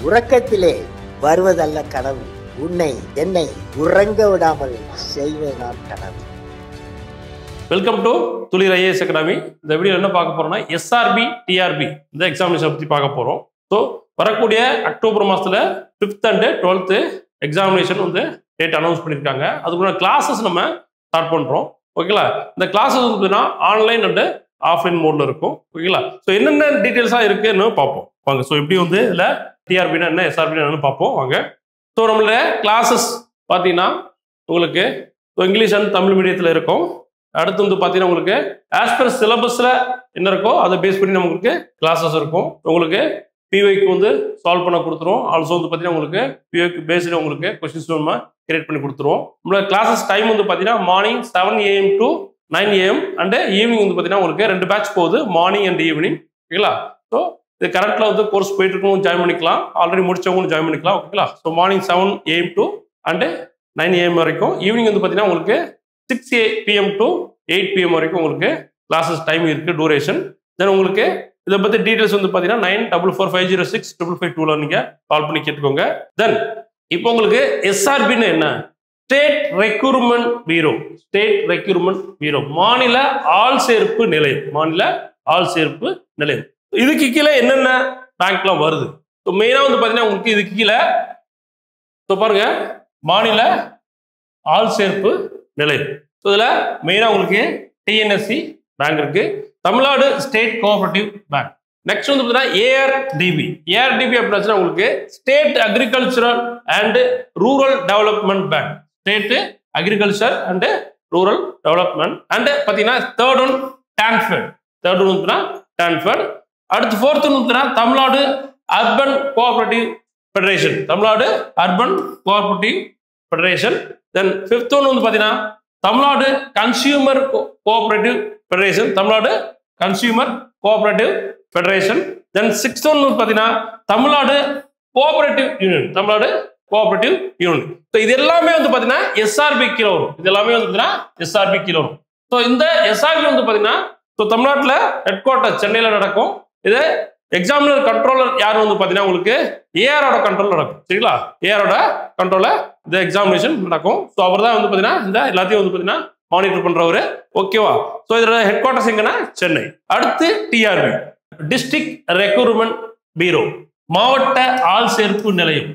உறக்கத்திலே வருவதல்ல கனவு, உன்னை என்னை உறங்க விடாமல் செய்வதுதான் கனவு. வெல்கம் டு துளிர் ஐஏஎஸ் அகாடமி. இந்த வீடியோ என்ன பார்க்க போறோம்னா எஸ்ஆர்பி டிஆர்பி இந்த எக்ஸாமினேஷன் பற்றி பார்க்க போறோம். ஸோ வரக்கூடிய அக்டோபர் மாசத்துல 5th and 12th எக்ஸாமினேஷன் வந்து டேட் அனௌன்ஸ் பண்ணியிருக்காங்க. அதுக்குள்ள கிளாஸஸ் நம்ம ஸ்டார்ட் பண்றோம். ஓகேங்களா? இந்த கிளாஸஸ் வந்து ஆன்லைன் அண்ட் ஆஃப்லைன் மோட்ல இருக்கும். ஓகேங்களா? ஸோ என்னென்ன டீட்டெயில்ஸா இருக்குன்னு பார்ப்போம் வாங்க. ஸோ எப்படி வந்து இதில் டிஆர்பினா என்ன, எஸ்ஆர்பினா என்னன்னு பார்ப்போம் வாங்க. ஸோ நம்மளோட கிளாஸஸ் பார்த்தீங்கன்னா உங்களுக்கு இங்கிலீஷ் அண்ட் தமிழ் மீடியத்தில் இருக்கும். அடுத்து வந்து பார்த்தீங்கன்னா உங்களுக்கு ஆஸ் பர் சிலபஸில் என்ன இருக்கோ அதை பேஸ் பண்ணி நமக்கு கிளாஸஸ் இருக்கும். உங்களுக்கு பிஒய்க்கு வந்து சால்வ் பண்ண கொடுத்துருவோம். ஆல்சோ வந்து பார்த்தீங்கன்னா உங்களுக்கு பிஒய்க்கு பேஸ்டு உங்களுக்கு கொஸ்டின்ஸ் நம்ம கிரியேட் பண்ணி கொடுத்துருவோம். நம்மளோட கிளாஸஸ் டைம் வந்து பார்த்தீங்கன்னா morning 7 AM to 9 AM and evening வந்து பார்த்தீங்கன்னா உங்களுக்கு 2 பேட்ச் போகுது, மார்னிங் அண்ட் ஈவினிங். ஓகேங்களா? ஸோ இது கரண்ட்ல வந்து கோர்ஸ் போயிட்டு இருக்கவங்க ஜாயின் பண்ணிக்கலாம், ஆல்ரெடி முடிச்சவங்களும் ஜாயின் பண்ணிக்கலாம். ஓகேங்களா? So morning 7 AM to and 9 AM வரைக்கும், ஈவினிங் வந்து பார்த்தீங்கன்னா உங்களுக்கு 6 PM to 8 PM வரைக்கும் உங்களுக்கு கிளாஸஸ் டைம் இருக்கு, டூரேஷன். தென் உங்களுக்கு இதை பற்றி டீட்டெயில்ஸ் வந்து பார்த்தீங்கன்னா 9445065552 நீங்கள் கால் பண்ணி கேட்டுக்கோங்க. தென் இப்போ உங்களுக்கு எஸ்ஆர்பின்னு என்ன, state recruitment bureau. State recruitment bureau மாநில ஆள் சேர்ப்பு நிலையம். மாநில ஆள் சேர்ப்பு நிலையம். இதுக்கு கீழே என்னென்ன பேங்க்லாம் வருது? ஸோ மெயினாக வந்து பார்த்தீங்கன்னா உங்களுக்கு இதுக்கு கீழே பாருங்க மாநில ஆள் சேர்ப்பு நிலையம். ஸோ இதில் மெயினாக உங்களுக்கு டிஎன்எஸ்சி பேங்க் இருக்கு, Tamil Nadu state cooperative bank. Next வந்து பார்த்தீங்கன்னா ஏஆர்டிபி. ஏஆர்டிபி அப்படின்னா உங்களுக்கு state agricultural and rural development bank. State agriculture and rural development. And பார்த்தீங்கன்னா தேர்ட் ஒன் டான்ஃபெட். தேர்ட் ஒன் வந்து டான்ஃபெட். அடுத்து ஃபோர்த் வந்து Tamil Nadu urban cooperative federation. Tamil Nadu urban cooperative federation. Then fifth one வந்து பார்த்தீங்கன்னா Tamil Nadu consumer cooperative federation. Tamil Nadu consumer cooperative federation. தென் sixth one வந்து பார்த்தீங்கன்னா Tamil Nadu cooperative union. Tamil Nadu cooperative union. So இது எல்லாமே வந்து பார்த்தீங்கன்னா எஸ்ஆர்பி கீழே வரும். இது எல்லாமே வந்து பார்த்தீங்கன்னா எஸ்ஆர்பி கீழே வரும். ஸோ இந்த எஸ்ஆர்பி வந்து பார்த்தீங்கன்னா தமிழ்நாட்டில் ஹெட் குவார்ட்டர் சென்னையில் நடக்கும். இது எக்ஸாமினர் கண்ட்ரோலர் யார் வந்து பார்த்தீங்கன்னா உங்களுக்கு ஏஆரோட கண்ட்ரோல் நடக்கும். சரிங்களா? ஏஆரோட கண்ட்ரோல இந்த எக்ஸாமினேஷன் நடக்கும். ஸோ அவர் தான் வந்து பார்த்தீங்கன்னா இந்த எல்லாத்தையும் வந்து பார்த்தீங்கன்னா மானிட்டர் பண்றவரு. ஓகேவா? ஸோ இதோட ஹெட் குவார்ட்டர்ஸ் எங்கன்னா சென்னை. அடுத்து டிஆர்பி, டிஸ்ட்ரிக்ட் ரெக்ரூட்மெண்ட் பியூரோ, மாவட்ட ஆள் சேர்ப்பு நிலையம்.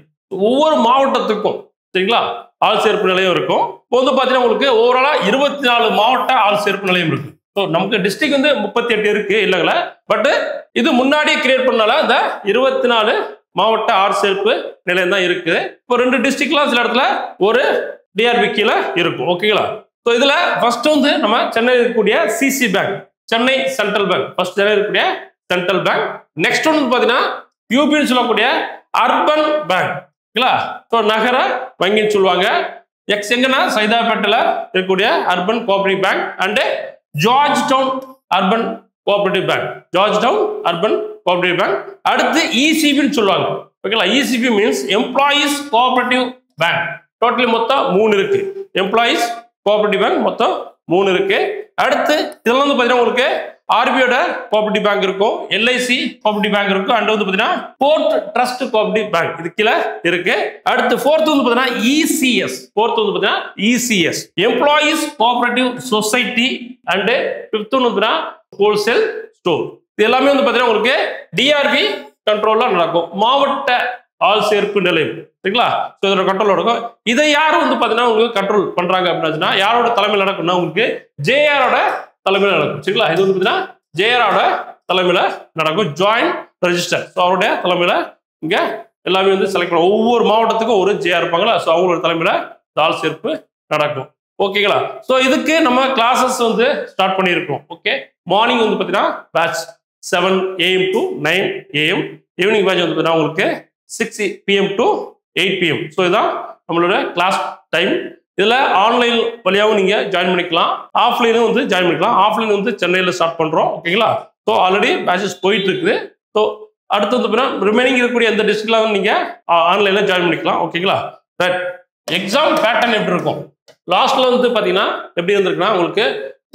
ஒவ்வொரு மாவட்டத்துக்கும் சரிங்களா ஆள் சேர்ப்பு நிலையம் இருக்கும். இப்போ வந்து பார்த்தீங்கன்னா உங்களுக்கு ஓவராலா 24 மாவட்ட ஆள் சேர்ப்பு நிலையம் இருக்கு. ஸோ நமக்கு டிஸ்ட்ரிக்ட் வந்து 38 இருக்கு இல்லைங்களா, பட் இது முன்னாடியே கிரியேட் பண்ணால இந்த 24 மாவட்ட ஆள் சேர்ப்பு நிலையம் தான் இருக்கு. இப்போ 2 டிஸ்ட்ரிக்ட்லாம் சில இடத்துல ஒரு டிஆர்பி கீழே இருக்கும். ஓகேங்களா? ஸோ இதுல ஃபர்ஸ்ட் வந்து நம்ம சென்னையில் இருக்கக்கூடிய CC bank, Chennai central bank. First சென்னையில் இருக்கக்கூடிய சென்ட்ரல் பேங்க். நெக்ஸ்ட் ஒன்று பார்த்தீங்கன்னா யூபின்னு சொல்லக்கூடிய அர்பன் பேங்க். ஓகேங்களா? ஸோ நகர வங்கின்னு சொல்லுவாங்க. எக்ஸ் எங்கன்னா சைதாப்பேட்டில் இருக்கக்கூடிய urban cooperative bank and George Town urban cooperative bank. George Town urban cooperative bank. அடுத்து இசிபின்னு சொல்லுவாங்க. ஓகேங்களா? ECB means employees cooperative bank. Totally மொத்தம் 3 இருக்கு. எம்ப்ளாயீஸ் கோஆபரேட்டிவ் பேங்க் மொத்தம் 3 இருக்கு. அடுத்து இதெல்லாம் வந்து பார்த்தீங்கன்னா உங்களுக்கு ஆர்பிஐயோட கோஆபரேட்டிவ் பேங்க் இருக்கும், எல்ஐசி கோஆபரேட்டிவ் பேங்க் இருக்கும், அண்ட் வந்து பார்த்தீங்கன்னா போர்ட் ட்ரஸ்ட் கோஆபரேட்டிவ் பேங்க் இது கீழே இருக்கு. அடுத்து ஃபோர்த் வந்து பார்த்தீங்கன்னா இசிஎஸ். ஃபோர்த் வந்து பார்த்தீங்கன்னா ECS employees cooperative society. And fifth வந்து பார்த்தீங்கன்னா ஹோல்சேல் ஸ்டோர். இது எல்லாமே வந்து பார்த்தீங்கன்னா உங்களுக்கு டிஆர்பி கண்ட்ரோல்ல நடக்கும். மாவட்ட ஆள் சேர்ப்பு நிலையம். சரிங்களா? ஸோ இதோட கண்ட்ரோல் நடக்கும். இதை யாரும் வந்து பார்த்தீங்கன்னா உங்களுக்கு கண்ட்ரோல் பண்றாங்க அப்படின்னா யாரோட தலைமையில் நடக்கும்னா உங்களுக்கு ஜேஆரோட தலைமையில் நடக்கும். சரிங்களா? இது வந்து பார்த்தீங்கன்னா ஜேஆரோட தலைமையில் நடக்கும், ஜாயிண்ட் ரெஜிஸ்டர். ஸோ அவருடைய தலைமையில் இங்க எல்லாமே வந்து செலக்ட் பண்ண ஒவ்வொரு மாவட்டத்துக்கும் ஒரு ஜேஆர் இருப்பாங்களா, ஸோ அவங்களோட தலைமையில் ஆள் சேர்ப்பு நடக்கும். ஓகேங்களா? ஸோ இதுக்கு நம்ம கிளாஸஸ் வந்து ஸ்டார்ட் பண்ணியிருக்கோம். ஓகே, மார்னிங் வந்து பார்த்தீங்கன்னா batch 7 AM to 9 AM, evening batch வந்து பார்த்தீங்கன்னா உங்களுக்கு 6 PM to 8 PM. ஸோ இதுதான் நம்மளோட கிளாஸ் டைம். இதில் ஆன்லைன் வழியாகவும் நீங்கள் ஜாயின் பண்ணிக்கலாம், ஆஃப்லைனும் வந்து ஜாயின் பண்ணிக்கலாம். ஆஃப்லைன் வந்து சென்னையில் ஸ்டார்ட் பண்ணுறோம். ஓகேங்களா? ஸோ ஆல்ரெடி பேட்சஸ் போயிட்டு இருக்குது. ஸோ அடுத்து வந்து ரிமைனிங் இருக்கக்கூடிய எந்த டிஸ்ட்ரிக்ட்லாம் நீங்கள் ஆன்லைனில் ஜாயின் பண்ணிக்கலாம். ஓகேங்களா? ரைட். எக்ஸாம் பேட்டர்ன் எப்படி இருக்கும்? லாஸ்ட்ல வந்து பார்த்தீங்கன்னா எப்படி இருந்திருக்குன்னா உங்களுக்கு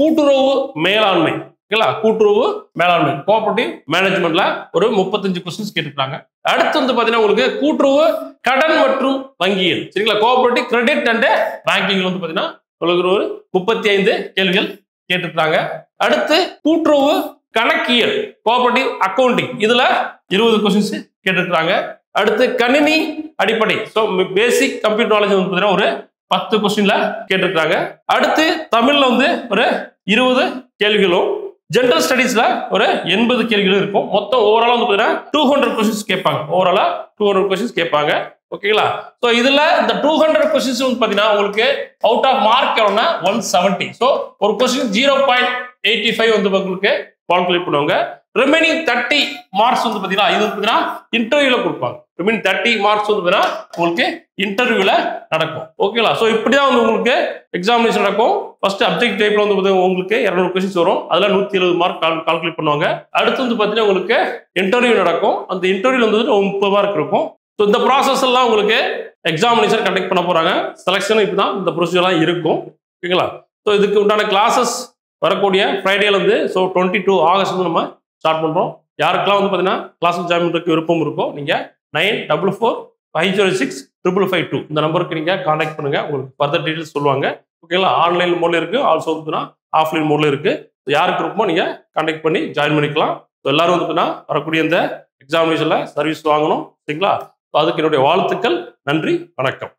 கூட்டுறவு மேலாண்மை, ஓகேங்களா, கூட்டுறவு மேலாண்மை கோஆபரேட்டிவ் மேனேஜ்மெண்ட்ல ஒரு 35 क्वेश्चंस கேட்டிருக்காங்க. அடுத்து வந்து பாத்தீங்கன்னா உங்களுக்கு கூட்டுறவு கடன் மற்றும் வங்கியல் சரிங்களா, கோஆபரேட்டிவ் கிரெடிட் அண்ட் பேங்கிங் வந்து பாத்தீங்கன்னா உங்களுக்கு ஒரு 35 கேள்விகள் கேட்டுருக்காங்க. அடுத்து கூட்டுறவு கணக்கியல் கோஆபரேட்டிவ் அக்கௌண்டிங் இதுல 20 கொஸ்டின்ஸ் கேட்டுருக்காங்க. அடுத்து கணினி அடிப்படை பேசிக் கம்ப்யூட்டர் நாலேஜ் வந்து பாத்தீங்கன்னா ஒரு 10 கொஸ்டின்ல கேட்டுருக்காங்க. அடுத்து தமிழ்ல வந்து ஒரு 20 கேள்விகளும் ஜெனரல் ஸ்டடீஸ்ல ஒரு 80 கேள்விகளும் இருக்கும். மொத்தம் ஓவராலா வந்து பாத்தீங்கன்னா 200 கொஸ்டின்ஸ் கேட்பாங்க. ஓவராலா 200 கொஸ்டின்ஸ் கேட்பாங்க. ஓகேங்களா? சோ இதுல இந்த 200 கொஸ்டின்ஸ் வந்து பாத்தீங்கன்னா உங்களுக்கு அவுட் ஆஃப் மார்க் எவ்வளவுனா 170. சோ ஒரு கொஸ்டின் 0.85 வந்து உங்களுக்கு கால்குலேட் பண்ணுவாங்க. ரிமைனிங் 30 மார்க்ஸ் வந்து பாத்தீங்கன்னா இது வந்து பாத்தீங்கன்னா இன்டர்வியூல கொடுப்பாங்க. ரிமைனிங் 30 மார்க்ஸ் வந்து பாத்தீங்கன்னா உங்களுக்கு இன்டர்வியூல நடக்கும். ஓகேங்களா? சோ இப்படிதான் வந்து உங்களுக்கு எக்ஸாமினேஷன் நடக்கும். ஃபர்ஸ்ட் அப்ஜெக்ட் டைப்ல வந்து பாத்தீங்கன்னா உங்களுக்கு 200 கொஸ்டின்ஸ் வரும். அதுல 170 மார்க் கால்குலேட் பண்ணுவாங்க. அடுத்து வந்து பாத்தீங்கன்னா உங்களுக்கு இன்டர்வியூ நடக்கும். அந்த இன்டர்வியூல வந்து 30 மார்க் இருக்கும். ஸோ இந்த ப்ராசஸ் எல்லாம் உங்களுக்கு எக்ஸாமினேஷன் கண்டக்ட் பண்ண போறாங்க. செலக்ஷன் இப்பதான் இந்த ப்ரொசீஜர்லாம் இருக்கும். ஓகேங்களா? ஸோ இதுக்கு உண்டான கிளாஸஸ் வரக்கூடிய ஃப்ரைடேல இருந்து 22 ஆகஸ்ட் வந்து நம்ம ஸ்டார்ட் பண்றோம். யாருக்கெல்லாம் வந்து பாத்தீங்கன்னா கிளாஸஸ் ஜாயின் பண்றதுக்கு விருப்பம் இருக்கோ நீங்க 9445065552 இந்த நம்பருக்கு நீங்க கான்டாக்ட் பண்ணுங்க. உங்களுக்கு ஃபர்தர் டீடைல்ஸ் சொல்லுவாங்க. ஓகேங்களா? ஆன்லைன் மோட்ல இருக்கு, ஆல்சோ வந்து ஆஃப்லைன் மோட்ல இருக்கு. யாருக்கு விருப்பமோ நீங்க கான்டாக்ட் பண்ணி ஜாயின் பண்ணிக்கலாம். எல்லாரும் வந்து வரக்கூடிய இந்த எக்ஸாமினேஷன்ல சர்வீஸ் வாங்கணும். சரிங்களா? அதுக்கு என்னுடைய வாழ்த்துக்கள். நன்றி, வணக்கம்.